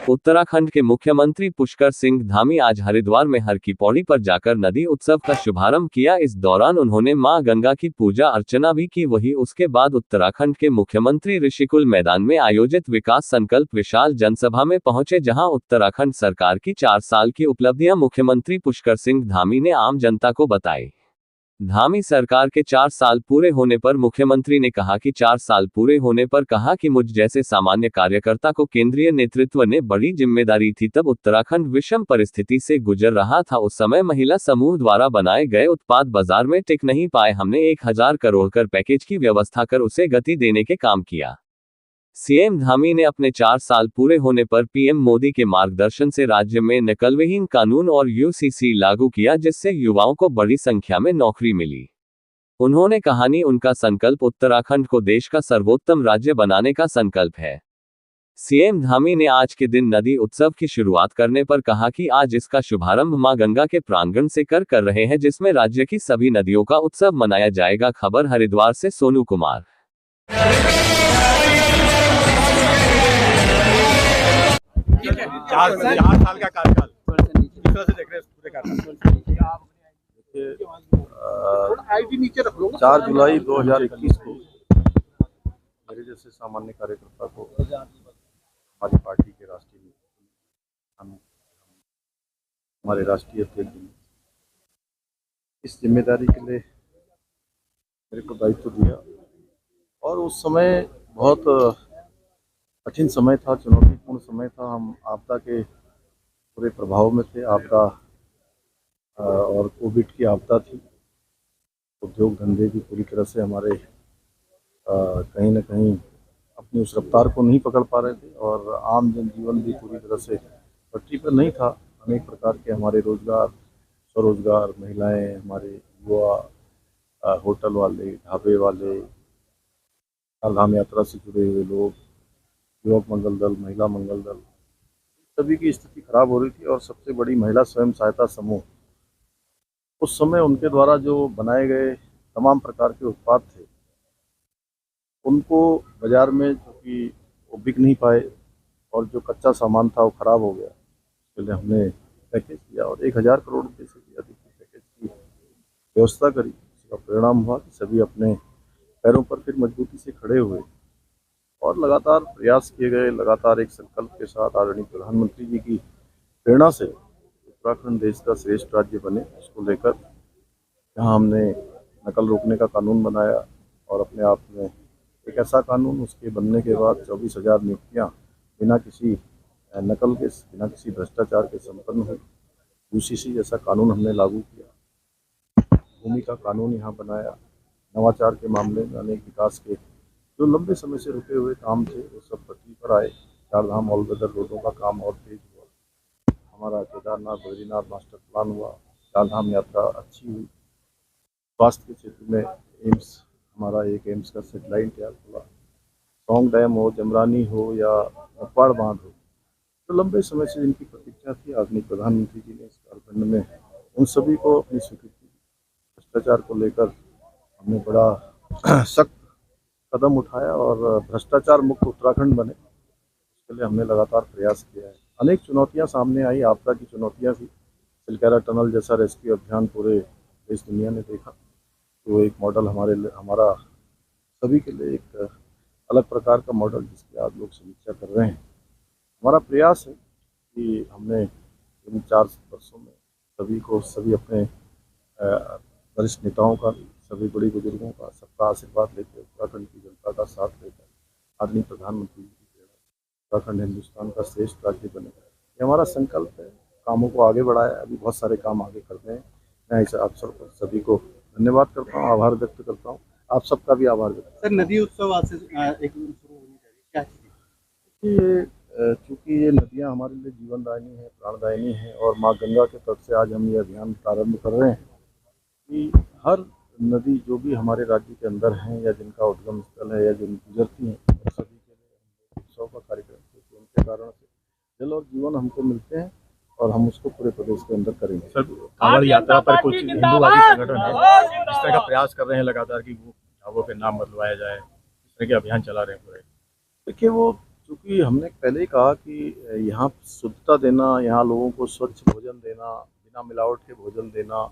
उत्तराखंड के मुख्यमंत्री पुष्कर सिंह धामी आज हरिद्वार में हर की पौड़ी पर जाकर नदी उत्सव का शुभारंभ किया। इस दौरान उन्होंने मां गंगा की पूजा अर्चना भी की। वहीं उसके बाद उत्तराखंड के मुख्यमंत्री ऋषिकुल मैदान में आयोजित विकास संकल्प विशाल जनसभा में पहुंचे, जहां उत्तराखंड सरकार की 4 साल की उपलब्धियां मुख्यमंत्री पुष्कर सिंह धामी ने आम जनता को बताई। धामी सरकार के 4 साल पूरे होने पर मुख्यमंत्री ने कहा कि 4 साल पूरे होने पर कहा कि मुझ जैसे सामान्य कार्यकर्ता को केंद्रीय नेतृत्व ने बड़ी जिम्मेदारी थी। तब उत्तराखंड विषम परिस्थिति से गुजर रहा था। उस समय महिला समूह द्वारा बनाए गए उत्पाद बाजार में टिक नहीं पाए। हमने 1000 करोड़ कर पैकेज की व्यवस्था कर उसे गति देने के काम किया। सीएम धामी ने अपने 4 साल पूरे होने पर पीएम मोदी के मार्गदर्शन से राज्य में नकलविहीन कानून और यूसीसी लागू किया, जिससे युवाओं को बड़ी संख्या में नौकरी मिली। उन्होंने कहानी उनका संकल्प उत्तराखंड को देश का सर्वोत्तम राज्य बनाने का संकल्प है। सीएम धामी ने आज के दिन नदी उत्सव की शुरुआत करने पर कहा कि आज इसका शुभारंभ मां गंगा के प्रांगण से कर रहे हैं, जिसमें राज्य की सभी नदियों का उत्सव मनाया जाएगा। खबर हरिद्वार से सोनू कुमार। 4 साल का कार्यकाल किस तरह से देख रहे हैं पूरे कार्यकाल? 4 जुलाई 2021 को मेरे जैसे सामान्य कार्यकर्ता को हमारी पार्टी के राष्ट्रीय हमारे राष्ट्रीय अध्यक्ष ने इस जिम्मेदारी के लिए मेरे को दायित्व दिया, और उस समय बहुत कठिन समय था, चुनौतीपूर्ण समय था। हम आपदा के पूरे प्रभाव में थे। आपदा और कोविड की आपदा थी। उद्योग धंधे भी पूरी तरह से हमारे कहीं ना कहीं अपनी उस रफ्तार को नहीं पकड़ पा रहे थे, और आम जनजीवन भी पूरी तरह से पटरी पर नहीं था। अनेक प्रकार के हमारे रोजगार, स्वरोजगार, महिलाएं, हमारे युवा, होटल वाले, ढाबे वाले, चारधाम यात्रा से जुड़े हुए लोग, युवक मंगल दल, महिला मंगल दल, सभी की स्थिति खराब हो रही थी। और सबसे बड़ी महिला स्वयं सहायता समूह, उस समय उनके द्वारा जो बनाए गए तमाम प्रकार के उत्पाद थे, उनको बाजार में क्योंकि वो बिक नहीं पाए, और जो कच्चा सामान था वो खराब हो गया। इसके लिए हमने पैकेज किया और 1000 करोड़ रुपये से भी अधिक पैकेज की व्यवस्था करी। इसका परिणाम हुआ कि सभी अपने पैरों पर फिर मजबूती से खड़े हुए, और लगातार प्रयास किए गए। लगातार एक संकल्प के साथ आदरणीय प्रधानमंत्री जी की प्रेरणा से उत्तराखंड देश का श्रेष्ठ राज्य बने, इसको लेकर यहाँ हमने नकल रोकने का कानून बनाया, और अपने आप में एक ऐसा कानून, उसके बनने के बाद 24,000 नियुक्तियाँ बिना किसी नकल के, बिना किसी भ्रष्टाचार के संपन्न हुई। यूसीसी जैसा कानून हमने लागू किया, भूमि का कानून यहाँ बनाया, नवाचार के मामले में अनेक विकास के जो लंबे समय से रुके हुए काम थे वो सब पटरी पर आए। चारधाम ऑल वेदर रोडों का काम और तेज हुआ। हमारा केदारनाथ बद्रीनाथ मास्टर प्लान हुआ। चारधाम यात्रा अच्छी हुई। स्वास्थ्य के क्षेत्र में एम्स, हमारा एक एम्स का सेटेलाइट तैयार हुआ। सौंग डैम हो, जमरानी हो या नकवाड़ बांध हो, तो लंबे समय से जिनकी प्रतीक्षा थी, आदरणीय प्रधानमंत्री जी ने इस कालखंड में उन सभी को अपनी स्वीकृति। भ्रष्टाचार को लेकर हमने बड़ा सख्त कदम उठाया, और भ्रष्टाचार मुक्त उत्तराखंड बने, इसके लिए हमने लगातार प्रयास किया है। अनेक चुनौतियां सामने आई। आपदा की चुनौतियां थी। चिलकारा टनल जैसा रेस्क्यू अभियान पूरे देश दुनिया ने देखा, तो एक मॉडल हमारा सभी के लिए एक अलग प्रकार का मॉडल, जिसकी आज लोग समीक्षा कर रहे हैं। हमारा प्रयास है कि हमने इन 4 वर्षों में सभी अपने वरिष्ठ नेताओं का, सभी बड़ी बुजुर्गों का, सबका आशीर्वाद लेकर, उत्तराखंड की जनता का साथ लेकर आदरणीय प्रधानमंत्री जी की प्रेरणा, उत्तराखंड हिंदुस्तान का श्रेष्ठ राज्य बने, ये हमारा संकल्प है। कामों को आगे बढ़ाया, अभी बहुत सारे काम आगे करने हैं। मैं इस अवसर पर सभी को धन्यवाद करता हूँ, आभार व्यक्त करता हूँ। आप सबका भी आभार व्यक्त करता हूँ। सर, नदी उत्सव आज से एक दिन शुरू होनी चाहिए, क्या चीज़? चूँकि ये नदियाँ हमारे लिए जीवनदायिनी है, प्राणदायिनी है, और माँ गंगा के तट से आज हम ये अभियान प्रारंभ कर रहे हैं कि हर नदी जो भी हमारे राज्य के अंदर हैं, या जिनका उद्गम स्थल है, या जो गुजरती हैं, सभी के लिए उत्सव का कार्यक्रम, क्योंकि उनके कारण से जल और जीवन हमको मिलते हैं, और हम उसको पूरे प्रदेश के अंदर करेंगे। सर, कांवड़ यात्रा पर कुछ हिंदूवादी संगठन है इस तरह का प्रयास कर रहे हैं लगातार कि वो ढाबों पे नाम बदलवाया जाए, इस तरह के अभियान चला रहे हैं पूरे। देखिए, वो चूँकि हमने पहले ही कहा कि यहाँ शुद्धता देना, यहाँ लोगों को स्वच्छ भोजन देना, बिना मिलावट के भोजन देना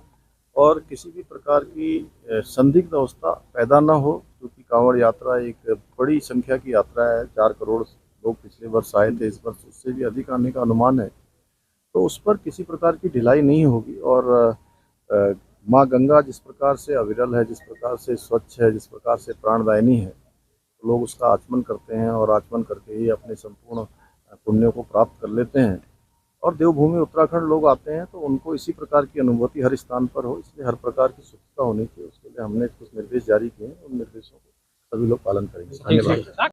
और किसी भी प्रकार की संदिग्ध अवस्था पैदा न हो, क्योंकि कांवड़ यात्रा एक बड़ी संख्या की यात्रा है। 4 करोड़ लोग पिछले वर्ष आए थे, इस वर्ष उससे भी अधिक आने का अनुमान है। तो उस पर किसी प्रकार की ढिलाई नहीं होगी और माँ गंगा जिस प्रकार से अविरल है, जिस प्रकार से स्वच्छ है, जिस प्रकार से प्राणदायिनी है, लोग उसका आचमन करते हैं और आचमन करके ही अपने संपूर्ण पुण्यों को प्राप्त कर लेते हैं। और देवभूमि उत्तराखंड लोग आते हैं तो उनको इसी प्रकार की अनुभूति हर स्थान पर हो, इसलिए हर प्रकार की स्वच्छता होनी चाहिए। उसके लिए हमने कुछ निर्देश जारी किए हैं, उन निर्देशों को सभी लोग पालन करेंगे। धन्यवाद।